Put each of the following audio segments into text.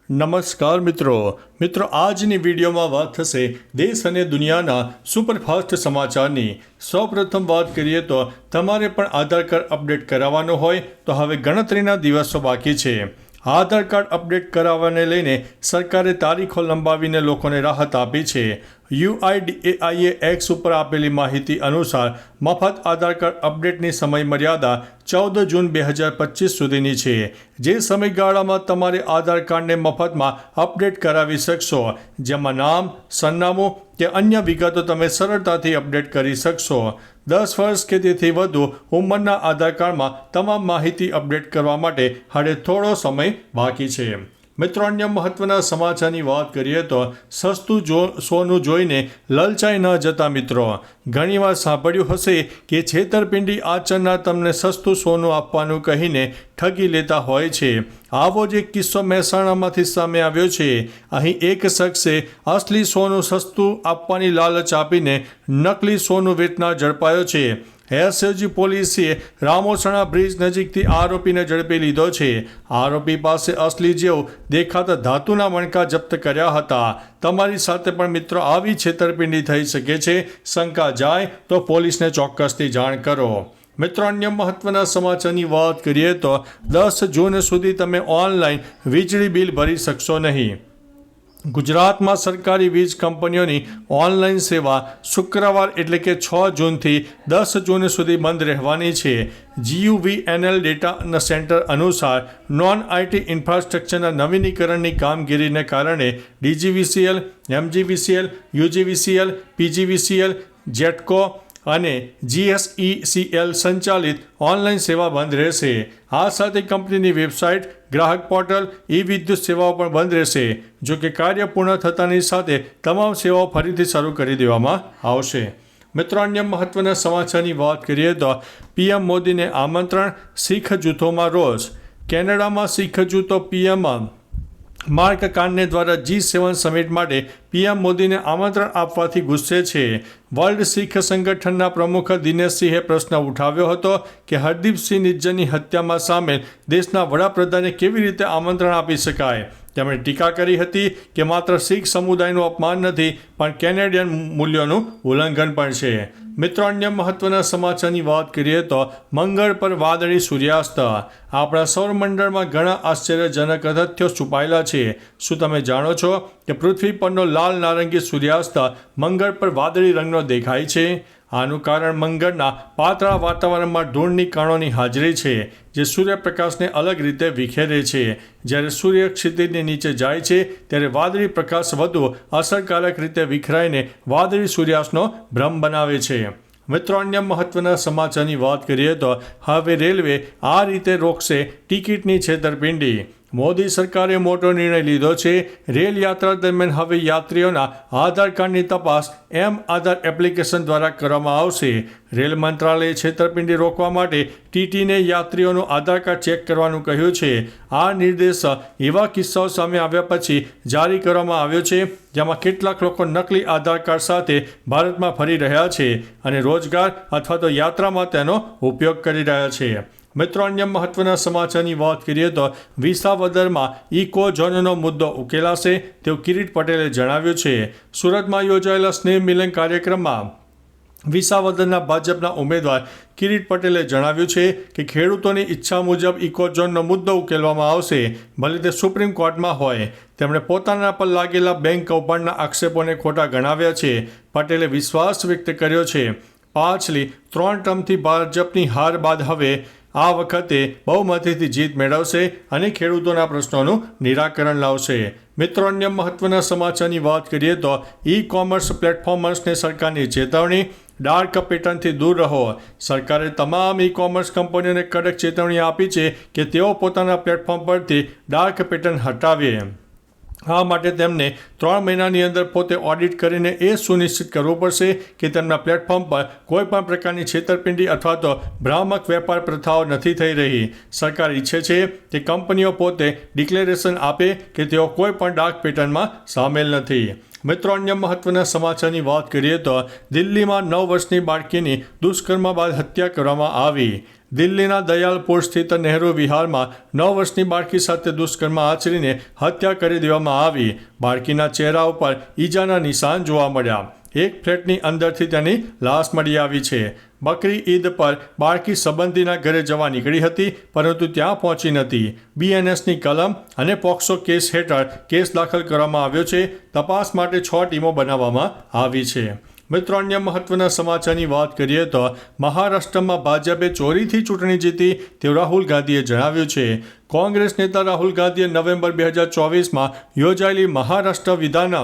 નમસ્કાર મિત્રો આજની વિડીયોમાં વાત થશે દેશ અને દુનિયાના સુપરફાસ્ટ સમાચારની। સૌપ્રથમ વાત કરીએ તો તમારે પણ આધાર કાર્ડ અપડેટ કરાવવાનો હોય તો હવે ગણતરીના દિવસો બાકી છે। આધાર કાર્ડ અપડેટ કરાવવાને લઈને સરકારે તારીખો લંબાવીને લોકોને રાહત આપી છે। UIDAIએ એક્સ ઉપર આપેલી માહિતી અનુસાર મફત આધાર કાર્ડ અપડેટની સમયમર્યાદા 14 જૂન 2025 સુધીની છે। જે સમયગાળામાં તમારે આધાર કાર્ડને મફતમાં અપડેટ કરાવી શકશો, જેમાં નામ, સરનામું કે અન્ય વિગતો તમે સરળતાથી અપડેટ કરી શકશો। 10 વર્ષ કે તેથી વધુ ઉંમરના આધાર કાર્ડમાં તમામ માહિતી અપડેટ કરવા માટે હવે થોડો સમય બાકી છે। મિત્રો, અન્ય મહત્વના સમાચારની વાત કરીએ તો સસ્તું સોનું જોઈને લલચાઈ ન જતા। મિત્રો, ઘણીવાર સાંભળ્યું હશે કે છેતરપિંડી આચરનાર તમને સસ્તું સોનું આપવાનું કહીને ઠગી લેતા હોય છે। આવો જ એક કિસ્સો મહેસાણામાંથી સામે આવ્યો છે। અહીં એક શખ્સે અસલી સોનું સસ્તું આપવાની લાલચ આપીને નકલી સોનું વેચનાર ઝડપાયો છે। એસઓજી પોલીસે રામોસણા બ્રિજ નજીકથી આરોપીને ઝડપી લીધો છે। આરોપી પાસે અસલી જેવું દેખાતા ધાતુના મણકા જપ્ત કર્યા હતા। તમારી સાથે પણ મિત્રો આવી છેતરપિંડી થઈ શકે છે। શંકા જાય તો પોલીસને ચોક્કસથી જાણ કરો। મિત્રો, અન્ય મહત્વના સમાચારની વાત કરીએ તો 10 જૂન સુધી તમે ઓનલાઈન વીજળી બિલ ભરી શકશો નહીં। ગુજરાતમાં સરકારી વીજ કંપનીઓની ઓનલાઈન સેવા શુક્રવાર એટલે કે 6 જૂનથી 10 જૂન સુધી બંધ રહેવાની છે। GUVNL ડેટા સેન્ટર અનુસાર નોન આઈટી ઇન્ફ્રાસ્ટ્રક્ચરના નવીનીકરણની કામગીરીને કારણે DGVCL, MGVCL, UGVCL, PGVCL, GETCO અને GSECL સંચાલિત ઓનલાઈન સેવા બંધ રહેશે। આ સાથે કંપનીની વેબસાઇટ, ગ્રાહક પોર્ટલ, વિદ્યુત સેવાઓ પણ બંધ રહેશે। જો કે કાર્ય પૂર્ણ થતાની સાથે તમામ સેવાઓ ફરીથી શરૂ કરી દેવામાં આવશે। મિત્રો, અન્ય મહત્વના સમાચારની વાત કરીએ તો PM મોદીને આમંત્રણ, શીખ જૂથોમાં રોષ। કેનેડામાં શીખ જૂથો PM માર્ક કાર્ને દ્વારા G7 સમિટ માટે PM મોદીને આમંત્રણ આપવાથી ગુસ્સે છે। વર્લ્ડ શીખ સંગઠનના પ્રમુખ દિનેશસિંહે પ્રશ્ન ઉઠાવ્યો હતો કે હરદીપસિંહ નિજ્જરની હત્યામાં સામેલ દેશના વડાપ્રધાને કેવી રીતે આમંત્રણ આપી શકાય। તેમણે ટીકા કરી હતી કે માત્ર શીખ સમુદાયનું અપમાન નથી, પણ કેનેડિયન મૂલ્યોનું ઉલ્લંઘન પણ છે। મિત્રો, અન્ય મહત્વના સમાચારની વાત કરીએ તો મંગળ પર વાદળી સૂર્યાસ્ત। આપણા સૌરમંડળમાં ઘણા આશ્ચર્યજનક તથ્યો છુપાયેલા છે। શું તમે જાણો છો કે પૃથ્વી પરનો લાલ નારંગી સૂર્યાસ્ત મંગળ પર વાદળી રંગનો દેખાય છે? આનું કારણ મંગળના પાતળા વાતાવરણમાં ધૂળની કણોની હાજરી છે, જે સૂર્યપ્રકાશને અલગ રીતે વિખેરે છે। જ્યારે સૂર્ય ક્ષિતિજની નીચે જાય છે ત્યારે વાદળી પ્રકાશ વધુ અસરકારક રીતે વિખરાઈને વાદળી સૂર્યાસ્તનો ભ્રમ બનાવે છે। મિત્રો, અન્ય મહત્વના સમાચારની વાત કરીએ તો હવે રેલવે આ રીતે રોકશે ટિકિટની છેતરપિંડી। મોદી સરકારે મોટો નિર્ણય લીધો છે। રેલ યાત્રા દરમિયાન હવે યાત્રીઓના આધાર કાર્ડની તપાસ આધાર એપ્લિકેશન દ્વારા કરવામાં આવશે। રેલ મંત્રાલયે છેતરપિંડી રોકવા માટે TTને યાત્રીઓનું આધાર કાર્ડ ચેક કરવાનું કહ્યું છે। આ નિર્દેશ એવા કિસ્સાઓ સામે આવ્યા પછી જારી કરવામાં આવ્યો છે, જેમાં કેટલાક લોકો નકલી આધાર કાર્ડ સાથે ભારતમાં ફરી રહ્યા છે અને રોજગાર અથવા તો યાત્રામાં તેનો ઉપયોગ કરી રહ્યા છે। મિત્રો, અન્ય મહત્વના સમાચારની વાત કરીએ તો વિસાવદરમાં ઇકો ઝોનનો મુદ્દો ઉકેલાશે તેવું કિરીટ પટેલે જણાવ્યું છે। સુરતમાં યોજાયેલા સ્નેહ મિલન કાર્યક્રમમાં વિસાવદરના ભાજપના ઉમેદવાર કિરીટ પટેલે જણાવ્યું છે કે ખેડૂતોની ઈચ્છા મુજબ ઇકો ઝોનનો મુદ્દો ઉકેલવામાં આવશે, ભલે તે સુપ્રીમ કોર્ટમાં હોય। તેમણે પોતાના પર લાગેલા બેંક કૌભાંડના આક્ષેપોને ખોટા ગણાવ્યા છે। પટેલે વિશ્વાસ વ્યક્ત કર્યો છે પાછલી 3 ટર્મથી ભાજપની હાર બાદ હવે આ વખતે બહુમતીથી જીત મેળવશે અને ખેડૂતોના પ્રશ્નોનું નિરાકરણ લાવશે। મિત્રો, અન્ય મહત્વના સમાચારની વાત કરીએ તો કોમર્સ પ્લેટફોર્મર્સને સરકારની ચેતવણી, ડાર્ક પેટર્નથી દૂર રહો। સરકારે તમામ કોમર્સ કંપનીઓને કડક ચેતવણી આપી છે કે તેઓ પોતાના પ્લેટફોર્મ પરથી ડાર્ક પેટર્ન હટાવે। આ માટે તેમને 3 મહિનાની અંદર પોતે ઓડિટ કરીને એ સુનિશ્ચિત કરવું પડશે કે તેમના પ્લેટફોર્મ પર કોઈ પણ પ્રકારની છેતરપિંડી અથવા તો ભ્રામક વેપાર પ્રથાઓ નથી થઈ રહી. સરકાર ઈચ્છે છે કે કંપનીઓ પોતે ડિક્લેરેશન આપે કે તેઓ કોઈ પણ ડાર્ક પેટર્નમાં સામેલ નથી. મિત્રો, અન્ય મહત્વના સમાચારની વાત કરીએ તો દિલ્હીમાં 9 વર્ષની બાળકીની દુષ્કર્મ બાદ હત્યા કરવામાં આવી. દિલ્હીના દયાલપુર સ્થિત નહેરુ વિહારમાં 9 વર્ષની બાળકી સાથે દુષ્કર્મ આચરીને હત્યા કરી દેવામાં આવી. બાળકીના ચહેરા ઉપર ઈજાના નિશાન જોવા મળ્યા. એક ફ્લેટની અંદરથી તેની લાશ મળી આવી છે. બકરી ઈદ પર બાળકી સંબંધીના ઘરે જવા નીકળી હતી, પરંતુ ત્યાં પહોંચી નથી. BNSની કલમ અને પોક્સો કેસ હેઠળ કેસ દાખલ કરવામાં આવ્યો છે. તપાસ માટે 6 ટીમો બનાવવામાં આવી છે. મિત્રો, અન્ય મહત્વના સમાચારની વાત કરીએ તો મહારાષ્ટ્રમાં ભાજપે ચોરીથી ચૂંટણી જીતી તેવું રાહુલ ગાંધીએ જણાવ્યું છે. કોંગ્રેસ નેતા રાહુલ ગાંધીએ નવેમ્બર 2024માં યોજાયેલી મહારાષ્ટ્ર વિધાન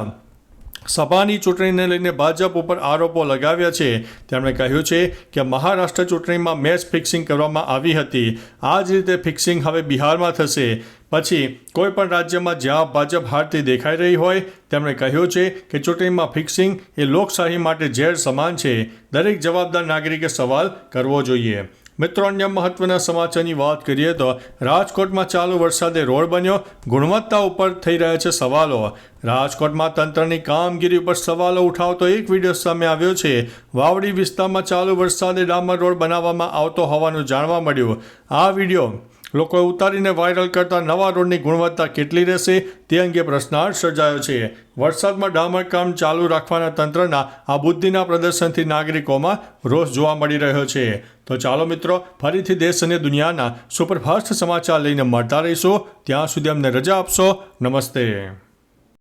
સભાની ચૂંટણીને લઈને ભાજપ ઉપર આરોપો લગાવ્યા છે. તેમણે કહ્યું છે કે મહારાષ્ટ્ર ચૂંટણીમાં મેચ ફિક્સિંગ કરવામાં આવી હતી. આ જ રીતે ફિક્સિંગ હવે બિહારમાં થશે. પછી કોઈ પણ રાજ્યમાં જ્યાં ભાજપ હારતી દેખાઈ રહી હોય, તેમણે કહ્યું છે કે ચૂંટણીમાં ફિક્સિંગ એ લોકશાહી માટે ઝેર સમાન છે. દરેક જવાબદાર નાગરિકે સવાલ કરવો જોઈએ. મિત્રો, અન્ય મહત્વના સમાચારની વાત કરીએ તો રાજકોટમાં ચાલુ વરસાદે રોડ બન્યો, ગુણવત્તા ઉપર થઈ રહ્યા છે સવાલો. રાજકોટમાં તંત્રની કામગીરી ઉપર સવાલો ઉઠાવતો એક વિડીયો સામે આવ્યો છે. વાવડી વિસ્તારમાં ચાલુ વરસાદે ડામર રોડ બનાવવામાં આવતો હોવાનું જાણવા મળ્યું. આ વિડીયો લોકોએ ઉતારીને વાયરલ કરતા નવા રોડની ગુણવત્તા કેટલી રહેશે તે અંગે પ્રશ્નાર્થ સર્જાયો છે. વરસાદમાં ડામર કામ ચાલુ રાખવાના તંત્રના આ બુદ્ધિના પ્રદર્શનથી નાગરિકોમાં રોષ જોવા મળી રહ્યો છે. તો ચાલો મિત્રો, ફરીથી દેશ અને દુનિયાના સુપરફાસ્ટ સમાચાર લઈને મળતા રહીશું. ત્યાં સુધી અમને રજા આપશો. નમસ્તે.